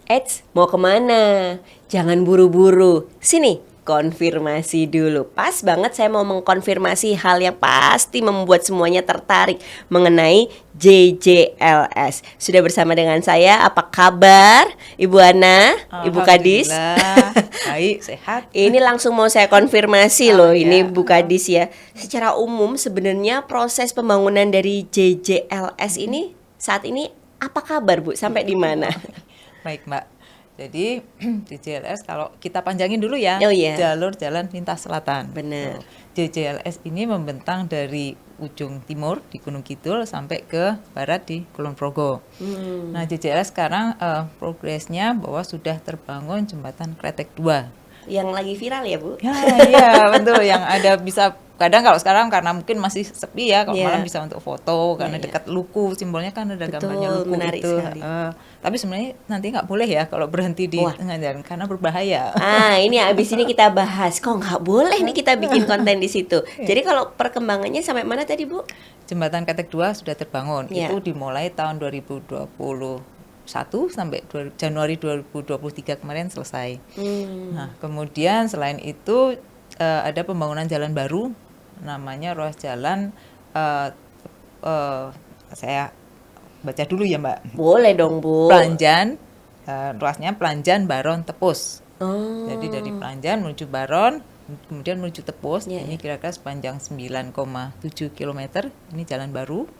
Eits, mau kemana? Jangan buru-buru. Sini, konfirmasi dulu. Pas banget saya mau mengkonfirmasi hal yang pasti membuat semuanya tertarik mengenai JJLS. Sudah bersama dengan saya, apa kabar Ibu Ana, Ibu Kadis? Alhamdulillah, baik, sehat. Ini langsung mau saya konfirmasi loh, ya. ini Bu Kadis ya. Secara umum sebenarnya proses pembangunan dari JJLS ini saat ini apa kabar Bu? Sampai di mana? Baik Mbak, jadi JJLS kalau kita panjangin dulu ya, Oh iya. jalur jalan lintas selatan. Benar. JJLS ini membentang dari ujung timur di Gunung Kidul sampai ke barat di Kulon Progo. Nah JJLS sekarang progresnya bahwa sudah terbangun jembatan Kretek 2. Yang lagi viral ya Bu? Ya, iya betul, yang ada bisa kadang kalau sekarang karena mungkin masih sepi ya, kalau malam bisa untuk foto karena dekat Luku, simbolnya kan ada gambarnya Luku menarik itu. sekali. Tapi sebenarnya nanti nggak boleh ya kalau berhenti di tengah jalan karena berbahaya. Ini abis ini kita bahas. Kok nggak boleh nih kita bikin konten di situ. Jadi kalau perkembangannya sampai mana tadi Bu? Jembatan Kretek 2 sudah terbangun. Itu dimulai tahun 2021 sampai Januari 2023 kemarin selesai. Nah, kemudian selain itu ada pembangunan jalan baru namanya ruas jalan saya baca dulu ya Mbak. Boleh dong Bu. Pelanjan, ruasnya Pelanjan Baron Tepus. Jadi dari Pelanjan menuju Baron, kemudian menuju Tepus. Ini kira-kira sepanjang 9,7 km. Ini jalan baru.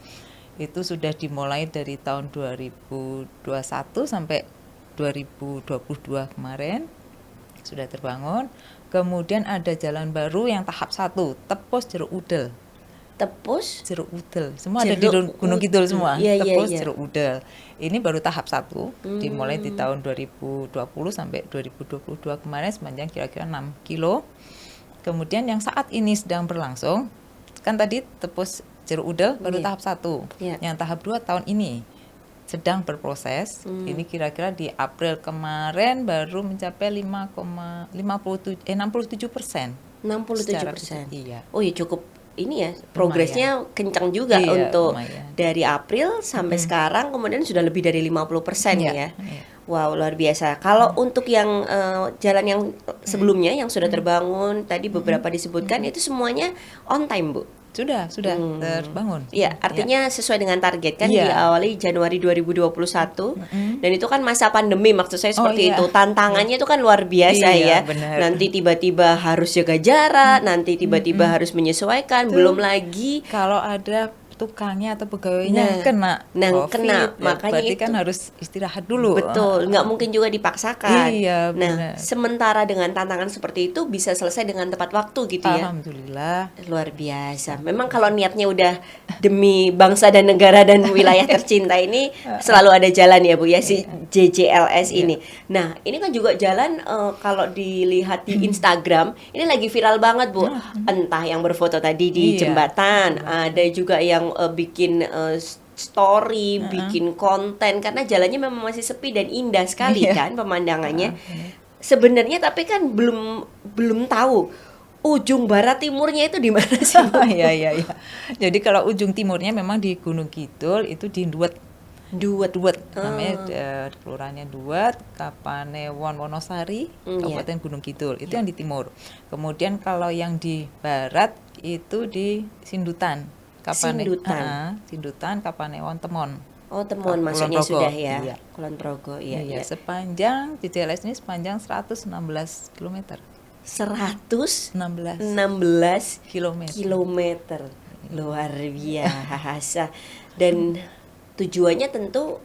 Itu sudah dimulai dari tahun 2021 sampai 2022 kemarin sudah terbangun. Kemudian ada jalan baru yang tahap 1, Tepus Jeruk Udel. Tepus Jeruk Udel, semua ada di Gunung Kidul semua. Tepus Jeruk Udel. Ini baru tahap 1, dimulai di tahun 2020 sampai 2022 kemarin sepanjang kira-kira 6 kilo. Kemudian yang saat ini sedang berlangsung, kan tadi Tepus Jeruk Udel baru tahap 1. Yang tahap 2 tahun ini sedang berproses. Ini kira-kira di April kemarin baru mencapai 67%. 67%. Iya. Oh ya cukup ini ya, progresnya kencang juga untuk dari April sampai sekarang, kemudian sudah lebih dari 50% ya. Wow, luar biasa. Kalau untuk yang jalan yang sebelumnya yang sudah terbangun tadi beberapa disebutkan itu semuanya on time, Bu? Sudah terbangun. Iya, artinya sesuai dengan target kan diawali Januari 2021 dan itu kan masa pandemi, maksud saya seperti itu. Tantangannya itu kan luar biasa ya. Benar. Nanti tiba-tiba harus jaga jarak, nanti tiba-tiba harus menyesuaikan, belum lagi kalau ada tukangnya atau pegawainya kena COVID, makanya berarti itu kan harus istirahat dulu. Betul, nggak mungkin juga dipaksakan. Iya, nah, sementara dengan tantangan seperti itu bisa selesai dengan tepat waktu gitu ya. Alhamdulillah. Luar biasa. Memang kalau niatnya udah demi bangsa dan negara dan wilayah tercinta ini selalu ada jalan ya Bu ya, si JJLS ini. Nah, ini kan juga jalan kalau dilihat di Instagram ini lagi viral banget Bu. Entah yang berfoto tadi di jembatan, ada juga yang bikin story, bikin konten karena jalannya memang masih sepi dan indah sekali kan pemandangannya. Sebenarnya tapi kan belum tahu ujung barat timurnya itu di mana sih? Iya. Jadi kalau ujung timurnya memang di Gunung Kidul itu di Duet. Namanya kelurahannya Duet, Kapanewon Wonosari, Kabupaten Gunung Kidul. Itu yang di timur. Kemudian kalau yang di barat itu di Sindutan. Sindutan, Kapanewon, Temon. Oh, Temon maksudnya sudah ya. Iya. Kulon Progo, iya. Sepanjang JJLS ini sepanjang 116 km. 116 kilometer. Luar biasa. Dan tujuannya tentu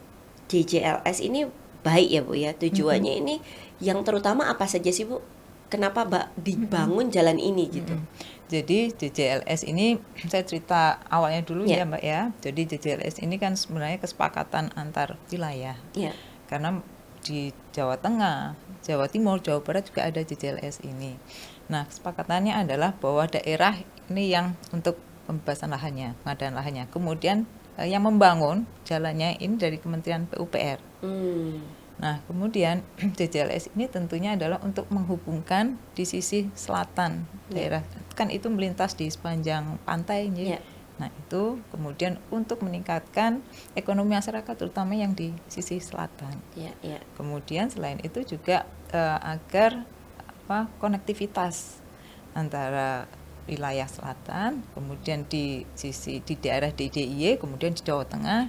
JJLS ini baik ya Bu ya. Tujuannya ini yang terutama apa saja sih Bu? Kenapa dibangun jalan ini gitu? Jadi JJLS ini saya cerita awalnya dulu ya Mbak ya. Jadi JJLS ini kan sebenarnya kesepakatan antar wilayah. Karena di Jawa Tengah, Jawa Timur, Jawa Barat juga ada JJLS ini. Nah, kesepakatannya adalah bahwa daerah ini yang untuk pembebasan lahannya, pengadaan lahannya. Kemudian yang membangun jalannya ini dari Kementerian PUPR. Nah, kemudian JJLS ini tentunya adalah untuk menghubungkan di sisi selatan daerah. Kan itu melintas di sepanjang pantai, Nah itu kemudian untuk meningkatkan ekonomi masyarakat terutama yang di sisi selatan. Kemudian selain itu juga agar konektivitas antara wilayah selatan, kemudian di daerah DIY, kemudian di Jawa Tengah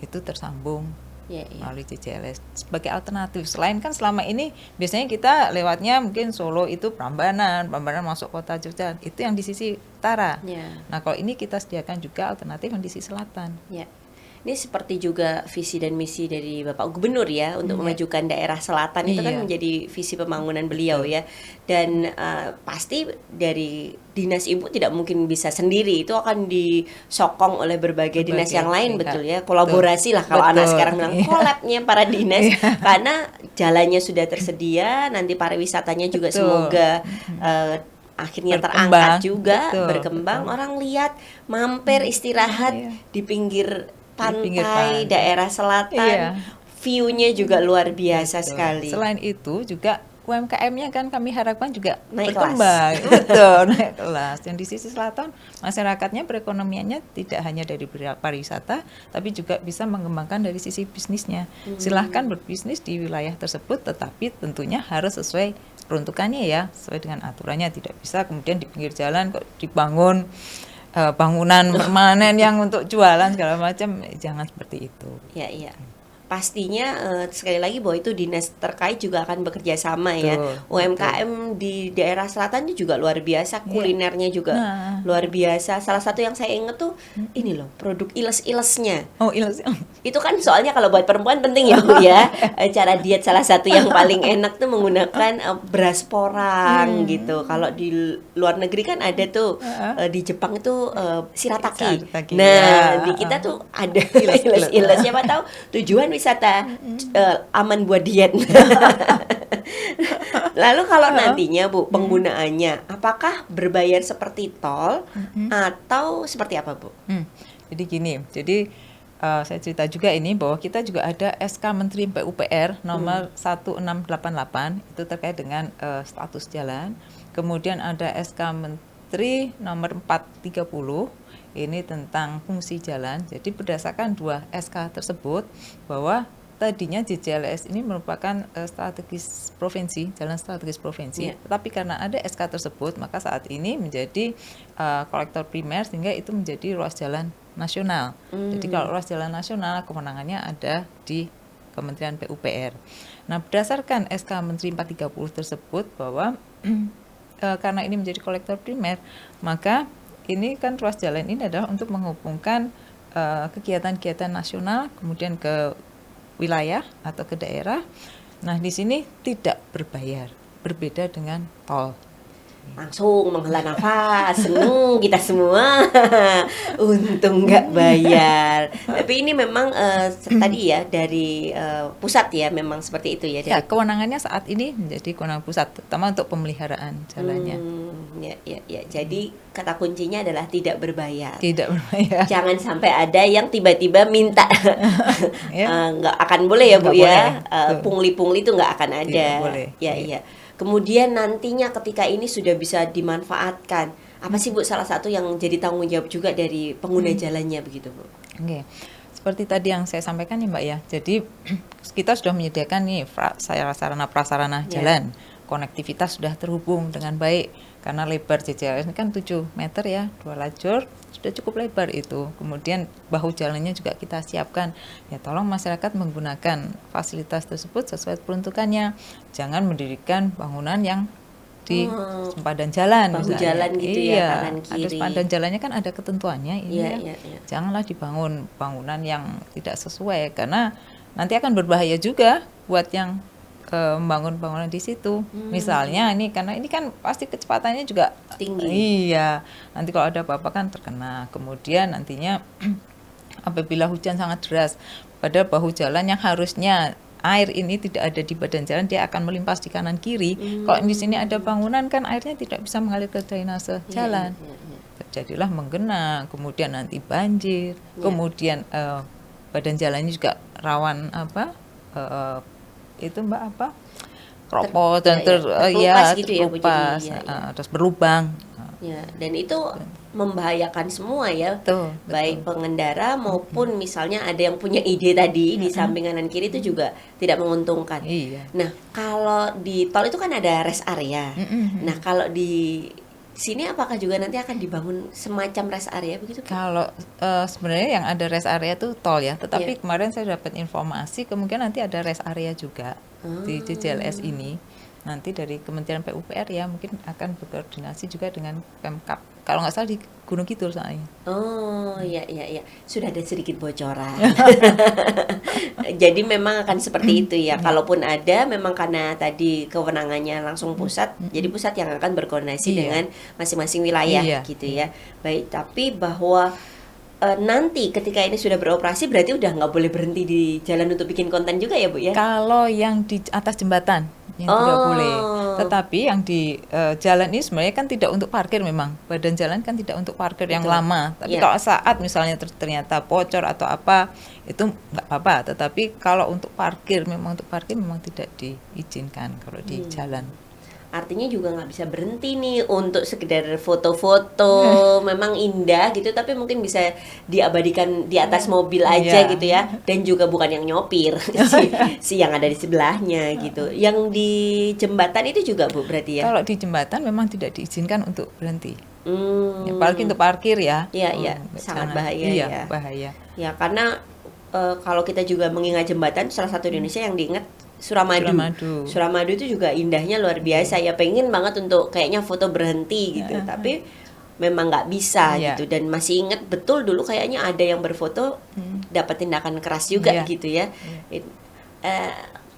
itu tersambung melalui JJLS sebagai alternatif. Selain kan selama ini biasanya kita lewatnya mungkin Solo itu Prambanan masuk kota Jogja, itu yang di sisi utara. Nah kalau ini kita sediakan juga alternatif yang di sisi selatan. Ini seperti juga visi dan misi dari Bapak Gubernur ya untuk memajukan daerah selatan itu kan menjadi visi pembangunan beliau ya. Dan pasti dari dinas ibu tidak mungkin bisa sendiri, itu akan disokong oleh berbagai dinas yang lain, betul ya. Kolaborasi lah kalau anak sekarang bilang, kolabnya para dinas karena jalannya sudah tersedia, nanti pariwisatanya juga semoga akhirnya terangkat juga, berkembang, orang lihat mampir istirahat di pinggir pantai daerah selatan, view-nya juga luar biasa sekali. Selain itu juga UMKM-nya kan kami harapkan juga berkembang, naik kelas. Dan di sisi selatan masyarakatnya perekonomiannya tidak hanya dari pariwisata, tapi juga bisa mengembangkan dari sisi bisnisnya. Silahkan berbisnis di wilayah tersebut, tetapi tentunya harus sesuai peruntukannya ya, sesuai dengan aturannya. Tidak bisa kemudian di pinggir jalan kok dibangun bangunan permanen yang untuk jualan segala macam, jangan seperti itu. Iya. Pastinya sekali lagi bahwa itu dinas terkait juga akan bekerja sama ya. UMKM di daerah selatan itu juga luar biasa, kulinernya juga luar biasa. Salah satu yang saya ingat tuh ini loh, produk iles-ilesnya. Iles. Itu kan soalnya kalau buat perempuan penting ya Bu ya. Cara diet salah satu yang paling enak tuh menggunakan beras porang gitu. Kalau di luar negeri kan ada tuh di Jepang itu shirataki. Nah, di kita tuh ada iles-iles. Siapa tahu tujuan wisata aman buat diet. Lalu kalau nantinya Bu penggunaannya, apakah berbayar seperti tol atau seperti apa Bu? Jadi gini, saya cerita juga ini bahwa kita juga ada SK Menteri PUPR nomor 1688 itu terkait dengan status jalan. Kemudian ada SK Menteri nomor 430 ini tentang fungsi jalan. Jadi berdasarkan dua SK tersebut bahwa tadinya JJLS ini merupakan strategis provinsi, jalan strategis provinsi. Tetapi karena ada SK tersebut, maka saat ini menjadi kolektor primer sehingga itu menjadi ruas jalan nasional. Jadi kalau ruas jalan nasional kewenangannya ada di Kementerian PUPR. Nah, berdasarkan SK Menteri 430 tersebut bahwa karena ini menjadi kolektor primer, maka ini kan ruas jalan ini adalah untuk menghubungkan kegiatan-kegiatan nasional kemudian ke wilayah atau ke daerah. Nah, di sini tidak berbayar, berbeda dengan tol. Langsung menghela nafas, seneng kita semua. Untung nggak bayar. Tapi ini memang tadi ya dari pusat ya, memang seperti itu ya. Ya, kewenangannya saat ini menjadi kewenangan pusat, terutama untuk pemeliharaan jalannya. Ya. Jadi kata kuncinya adalah tidak berbayar. Tidak berbayar. Jangan sampai ada yang tiba-tiba minta. Nggak akan boleh ya Bu ya. Pungli-pungli itu nggak akan ada. Tidak boleh. Iya. Kemudian nantinya ketika ini sudah bisa dimanfaatkan, apa sih Bu salah satu yang jadi tanggung jawab juga dari pengguna jalannya begitu Bu? Oke. Seperti tadi yang saya sampaikan ya Mbak ya. Jadi kita sudah menyediakan nih sarana prasarana jalan. Konektivitas sudah terhubung dengan baik karena lebar JJLS ini kan 7 meter ya, 2 lajur sudah cukup lebar itu. Kemudian bahu jalannya juga kita siapkan. Ya tolong masyarakat menggunakan fasilitas tersebut sesuai peruntukannya. Jangan mendirikan bangunan yang di sempadan jalan bahu misalnya. Jalan gitu ya, kanan kiri. Ada sempadan jalannya kan ada ketentuannya ini ya. Janganlah dibangun bangunan yang tidak sesuai karena nanti akan berbahaya juga buat yang membangun bangunan di situ. Misalnya ini karena ini kan pasti kecepatannya juga tinggi. Iya. Nanti kalau ada apa-apa kan terkena. Kemudian nantinya apabila hujan sangat deras pada bahu jalan yang harusnya air ini tidak ada di badan jalan, dia akan melimpas di kanan kiri. Kalau di sini ada bangunan kan airnya tidak bisa mengalir ke drainase jalan. Terjadilah menggenang, kemudian nanti banjir, kemudian badan jalannya juga rawan itu Mbak keropos dan terkelupas gitu ya Bu, terus berlubang. Ya, dan itu membahayakan semua ya, Betul, baik betul. pengendara maupun misalnya ada yang punya ide tadi di samping kanan kiri itu juga tidak menguntungkan. Iya. Nah, kalau di tol itu kan ada rest area. Nah, kalau di sini apakah juga nanti akan dibangun semacam rest area begitu? Kalau sebenarnya yang ada rest area itu tol ya, tetapi kemarin saya dapat informasi kemungkinan nanti ada rest area juga di JJLS ini. Nanti dari Kementerian PUPR ya mungkin akan berkoordinasi juga dengan Pemkab. Kalau nggak salah di Gunung Kidul soalnya. Oh, iya iya iya. Sudah ada sedikit bocoran. Jadi memang akan seperti itu ya. Kalaupun ada memang karena tadi kewenangannya langsung pusat, jadi pusat yang akan berkoordinasi dengan masing-masing wilayah gitu ya. Baik, tapi bahwa nanti ketika ini sudah beroperasi berarti udah nggak boleh berhenti di jalan untuk bikin konten juga ya Bu ya? Kalau yang di atas jembatan yang tidak boleh, tetapi yang di jalan ini sebenarnya kan tidak untuk parkir, memang badan jalan kan tidak untuk parkir yang lama. Tapi kalau saat misalnya ternyata bocor atau apa itu nggak apa-apa. Tetapi kalau untuk parkir memang tidak diizinkan kalau di jalan. Artinya juga nggak bisa berhenti nih untuk sekedar foto-foto, memang indah gitu, tapi mungkin bisa diabadikan di atas mobil aja gitu ya, dan juga bukan yang nyopir, si yang ada di sebelahnya gitu. Yang di jembatan itu juga Bu berarti ya? Kalau di jembatan memang tidak diizinkan untuk berhenti. Apalagi untuk parkir ya. Iya, sangat bahaya ya. Bahaya. Ya karena kalau kita juga mengingat jembatan, salah satu di Indonesia yang diingat Suramadu itu juga indahnya luar biasa ya, pengen banget untuk kayaknya foto berhenti gitu, tapi memang nggak bisa gitu. Dan masih inget betul dulu kayaknya ada yang berfoto dapat tindakan keras juga gitu ya.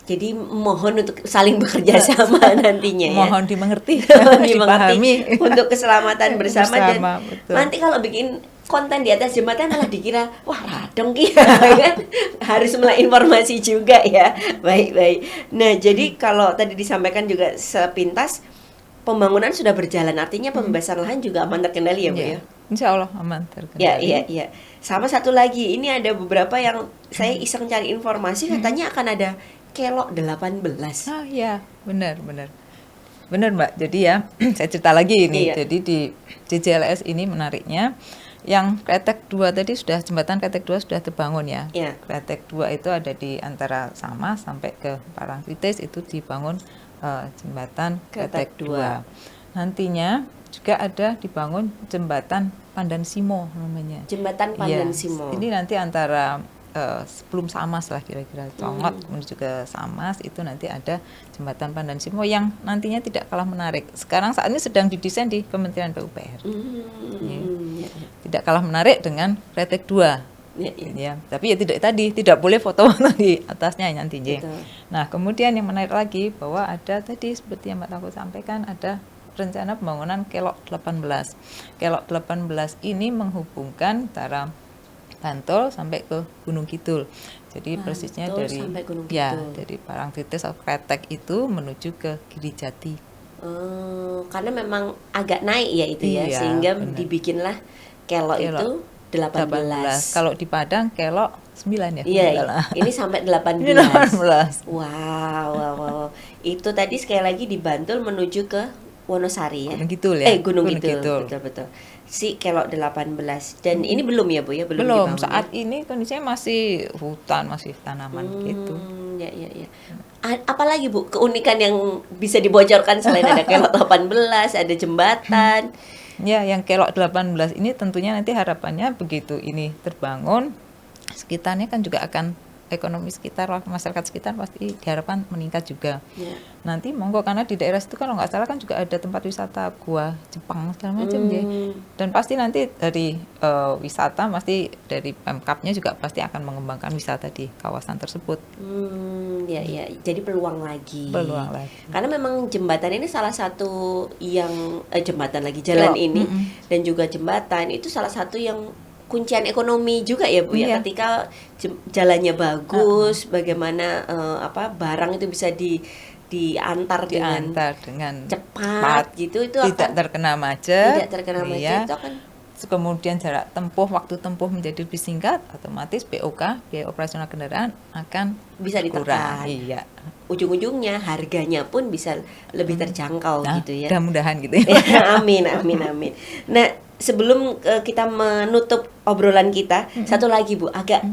Jadi mohon untuk saling bekerja sama nantinya ya. Mohon dimengerti, dipahami untuk keselamatan bersama. Dan betul. Nanti kalau bikin konten di atas jembatan malah dikira wah radong kan, harus mulai informasi juga ya. Baik. Nah, jadi kalau tadi disampaikan juga sepintas pembangunan sudah berjalan, artinya pembebasan lahan juga aman terkendali ya Bu ya? Insya Allah aman terkendali. Iya. Sama satu lagi, ini ada beberapa yang saya iseng cari informasi, katanya akan ada kelok 18. Oh iya, benar Mbak. Jadi ya saya cerita lagi ini. Jadi di JJLS ini menariknya, yang Kretek 2 tadi jembatan Kretek 2 sudah terbangun ya. Kretek 2 itu ada di antara Sama sampai ke Parangtritis, itu dibangun jembatan Kretek 2. Nantinya juga ada dibangun jembatan Pandan Simo namanya. Jembatan Pandan Simo. Ini nanti antara sebelum Samas lah kira-kira, Congot menuju ke Samas, itu nanti ada jembatan Pandan Simo yang nantinya tidak kalah menarik. Sekarang saat ini sedang didesain di Kementerian PUPR. Tidak kalah menarik dengan Kretek 2. Ya, tapi ya tidak boleh foto di atasnya nantinya. Nah, kemudian yang menarik lagi bahwa ada tadi seperti yang Mbak Tako sampaikan, ada rencana pembangunan Kelok 18. Kelok 18 ini menghubungkan antara Bantul sampai ke Gunung Kidul. Jadi persisnya dari Parangtritis atau Kretek itu menuju ke Girijati. Karena memang agak naik ya itu ya, sehingga dibikinlah Kelok itu 18. Kalau di Padang Kelok 9 ya. Iya. Ini sampai 18. Wow. Itu tadi sekali lagi di Bantul menuju ke Wonosari ya. Gunung Kidul. Betul. Si Kelok 18. Dan ini belum ya Bu ya, belum saat ini kondisinya masih hutan, masih tanaman gitu. Ya. Apalagi Bu keunikan yang bisa dibocorkan selain ada Kelok 18, ada jembatan? Ya, yang Kelok 18 ini tentunya nanti harapannya begitu ini terbangun, sekitarnya kan juga akan ekonomi sekitar, masyarakat sekitar pasti diharapkan meningkat juga. Nanti monggo, karena di daerah situ kalau nggak salah kan juga ada tempat wisata gua Jepang segala macam ya. Dan pasti nanti dari wisata, pasti dari Pemkabnya juga pasti akan mengembangkan wisata di kawasan tersebut. Ya. Jadi peluang lagi. Karena memang jembatan ini salah satu yang jalan ini dan juga jembatan itu salah satu yang kuncian ekonomi juga ya Bu ya, ketika jalannya bagus, bagaimana barang itu bisa diantar dengan cepat gitu, itu tidak terkena macet, itu akan kemudian waktu tempuh menjadi lebih singkat, otomatis BOK, biaya operasional kendaraan akan bisa ditekan. Iya. ujung-ujungnya harganya pun bisa lebih terjangkau gitu ya. Mudah-mudahan gitu ya. Amin, amin, amin. Nah, sebelum kita menutup obrolan kita, satu lagi Bu, agak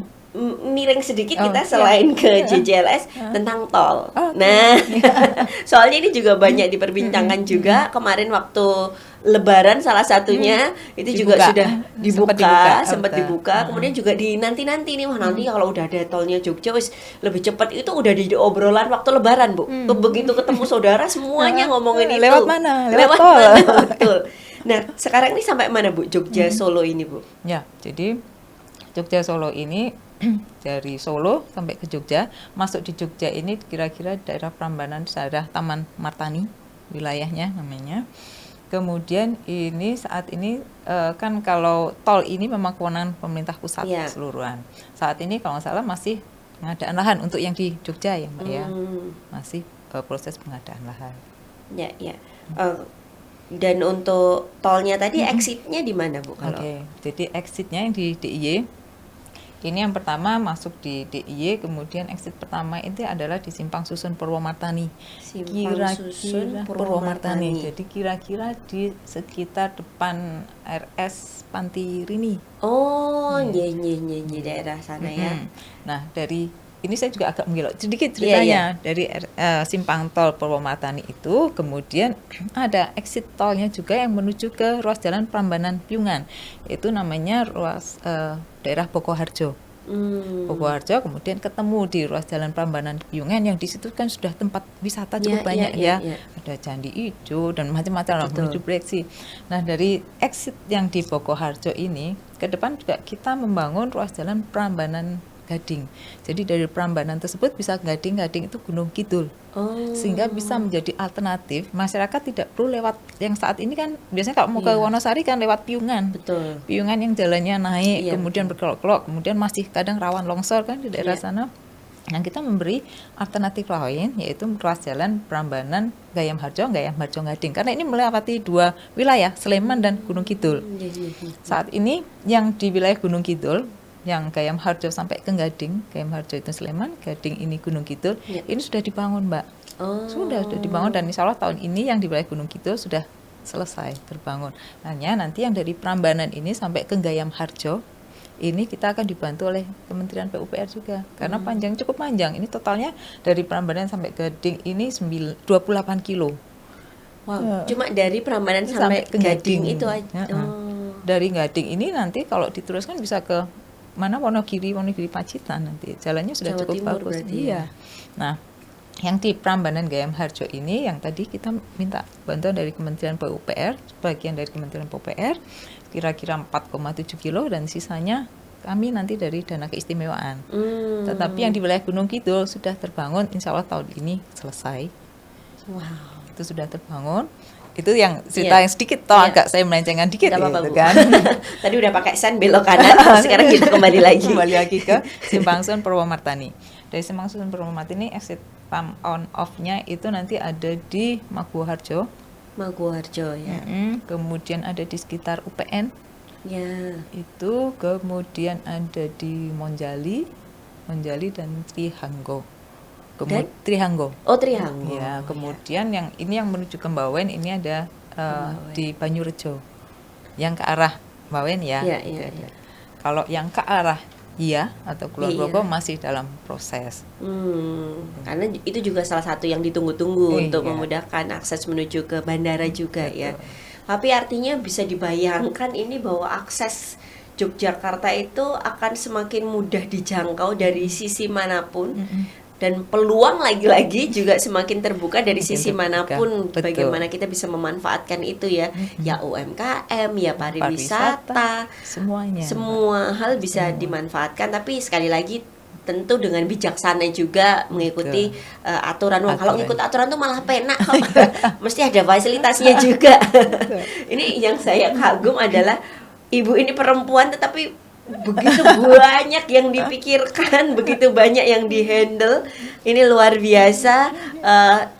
miring sedikit kita selain ke JJLS tentang tol. Nah, soalnya ini juga banyak diperbincangkan juga kemarin waktu Lebaran salah satunya itu juga sudah sempat dibuka. Kemudian juga di nanti nih, wah nanti kalau udah ada tolnya Jogja wis lebih cepat, itu udah di obrolan waktu Lebaran Bu. Begitu ketemu saudara semuanya ngomongin itu. Lewat mana? Lewat tol. Betul. Nah, sekarang ini sampai mana Bu Jogja Solo ini Bu? Ya, jadi Jogja Solo ini dari Solo sampai ke Jogja, masuk di Jogja ini kira-kira daerah Prambanan, daerah Taman Martani wilayahnya namanya. Kemudian ini saat ini kan kalau tol ini memang kewenangan pemerintah pusat keseluruhan. Saat ini kalau nggak salah masih pengadaan lahan untuk yang di Jogja ya Mbak ya, masih proses pengadaan lahan. Ya. Dan untuk tolnya tadi exitnya di mana Bu? Oke, jadi exitnya yang di DIY. Ini yang pertama masuk di DIY, kemudian exit pertama itu adalah di Simpang Susun Purwomartani. Kira-kira Purwomartani. Jadi kira-kira di sekitar depan RS Panti Rini. Oh, iya daerah sana ya. Nah, dari ini saya juga agak menggilok sedikit ceritanya. Dari Simpang Tol Purwomartani itu, kemudian ada exit tolnya juga yang menuju ke ruas jalan Prambanan Piungan. Itu namanya ruas daerah Bokoharjo. Bokoharjo, kemudian ketemu di ruas jalan Prambanan Piungan yang di situ kan sudah tempat wisata cukup banyak ya. Ada Candi Ijo dan macam-macam menuju Breksi. Nah, dari exit yang di Bokoharjo ini ke depan juga kita membangun ruas jalan Prambanan Gading. Jadi dari Prambanan tersebut bisa Gading itu Gunung Kidul. Sehingga bisa menjadi alternatif, masyarakat tidak perlu lewat yang saat ini kan biasanya kalau mau ke Wonosari kan lewat Piungan. Betul. Piungan yang jalannya naik, kemudian berkelok-kelok, kemudian masih kadang rawan longsor kan di daerah sana. Nah, kita memberi alternatif lain, yaitu ruas jalan Prambanan Gayam Harjo Gading, karena ini melewati dua wilayah, Sleman dan Gunung Kidul. Saat ini yang di wilayah Gunung Kidul, yang Gayam Harjo sampai ke Gading, Gayam Harjo itu Sleman, Gading ini Gunung Kidul, ini sudah dibangun Mbak. Sudah dibangun, dan insya Allah tahun ini yang di wilayah Gunung Kidul sudah selesai terbangun. Hanya nanti yang dari Prambanan ini sampai ke Gayam Harjo, ini kita akan dibantu oleh Kementerian PUPR juga, karena cukup panjang. Ini totalnya dari Prambanan sampai Gading ini 28 kilo. Wow, cuma dari Prambanan sampai ke Gading itu aja. Dari Gading ini nanti kalau diteruskan bisa ke mana Wonogiri Pacitan, nanti jalannya sudah Jawa cukup Timur bagus. Iya. Nah, yang di Prambanan Gayam Harjo ini yang tadi kita minta bantuan dari Kementerian PUPR, bagian dari Kementerian PUPR kira-kira 4,7 kilo, dan sisanya kami nanti dari dana keistimewaan. Tetapi yang di wilayah Gunung Kidul sudah terbangun, insya Allah tahun ini selesai. Wow, itu sudah terbangun. Itu yang cerita yang sedikit agak saya melencengkan dikit gitu kan. Tadi udah pakai sen belok kanan, sekarang kita kembali lagi ke Simpang Susun Purwomartani. Dari Simpang Susun Purwomartani exit pump on off-nya itu nanti ada di Maguwoharjo ya. Kemudian ada di sekitar UPN. Ya. Itu kemudian ada di Monjali dan Trihanggo. Trihanggo. Oh, Trihanggo. Ya, kemudian yang ini yang menuju ke Bawen ini ada di Banyurejo. Yang ke arah Bawen ya. Iya. Kalau yang ke arah atau Kulon Progo masih dalam proses. Karena itu juga salah satu yang ditunggu-tunggu untuk memudahkan akses menuju ke bandara juga. Betul. Ya. Tapi artinya bisa dibayangkan ini bahwa akses Yogyakarta itu akan semakin mudah dijangkau dari sisi manapun. Dan peluang lagi-lagi juga semakin terbuka dari sisi manapun. Betul. Bagaimana kita bisa memanfaatkan itu ya. Ya UMKM, ya pariwisata, semuanya. Semua hal bisa dimanfaatkan, tapi sekali lagi tentu dengan bijaksana juga mengikuti aturan. Kalau ngikut aturan tuh malah penak kok. Mesti ada fasilitasnya juga. Ini yang saya kagum adalah ibu ini perempuan tetapi begitu banyak yang dipikirkan, begitu banyak yang dihandle. Ini luar biasa.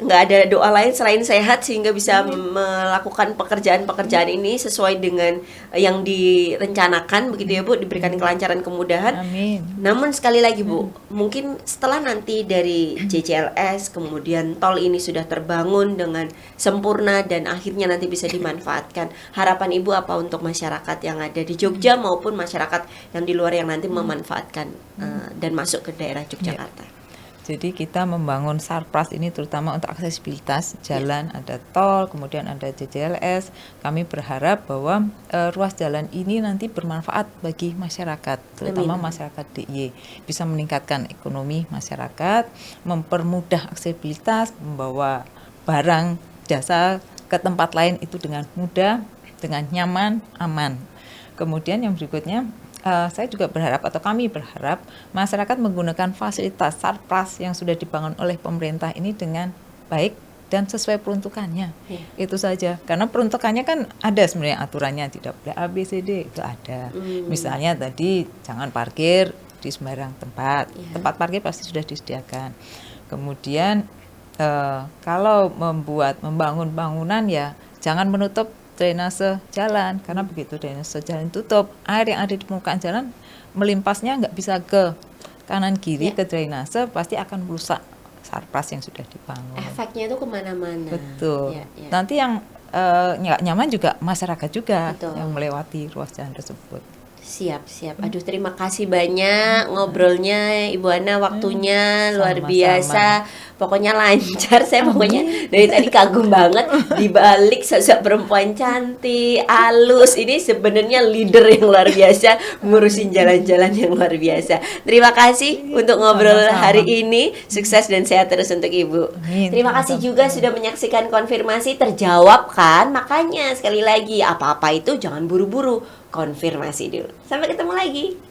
Nggak ada doa lain selain sehat sehingga bisa melakukan pekerjaan-pekerjaan ini sesuai dengan yang direncanakan, begitu ya Bu, diberikan kelancaran, kemudahan. Amin. Namun sekali lagi Bu, mungkin setelah nanti dari JCLS kemudian tol ini sudah terbangun dengan sempurna dan akhirnya nanti bisa dimanfaatkan, harapan Ibu apa untuk masyarakat yang ada di Jogja maupun masyarakat yang di luar yang nanti memanfaatkan dan masuk ke daerah Yogyakarta? Jadi kita membangun Sarpras ini terutama untuk aksesibilitas jalan, ada tol, kemudian ada JCLS. Kami berharap bahwa ruas jalan ini nanti bermanfaat bagi masyarakat, terutama masyarakat DIY, bisa meningkatkan ekonomi masyarakat, mempermudah aksesibilitas, membawa barang, jasa ke tempat lain itu dengan mudah, dengan nyaman, aman. Kemudian yang berikutnya, saya juga berharap atau kami berharap masyarakat menggunakan fasilitas Sarpras yang sudah dibangun oleh pemerintah ini dengan baik dan sesuai peruntukannya. Itu saja. Karena peruntukannya kan ada sebenarnya aturannya, tidak boleh A, B, C, D, itu ada. Misalnya tadi jangan parkir di sembarang tempat. Tempat parkir pasti sudah disediakan. Kemudian kalau membangun bangunan ya jangan menutup drainase jalan, karena begitu drainase jalan tutup, air yang ada di permukaan jalan melimpasnya nggak bisa ke kanan kiri ke drainase, pasti akan merusak Sarpras yang sudah dibangun. Efeknya itu kemana-mana. Betul. Nanti yang nggak nyaman juga masyarakat juga yang melewati ruas jalan tersebut. Siap. Aduh, terima kasih banyak ngobrolnya Ibu Ana, waktunya luar biasa. Pokoknya lancar, saya pokoknya dari tadi kagum banget di balik sosok perempuan cantik, halus. Ini sebenarnya leader yang luar biasa, ngurusin jalan-jalan yang luar biasa. Terima kasih untuk ngobrol hari ini. Sukses dan sehat terus untuk Ibu. Terima kasih juga sudah menyaksikan Konfirmasi. Terjawab kan? Makanya sekali lagi, apa-apa itu jangan buru-buru, konfirmasi dulu. Sampai ketemu lagi.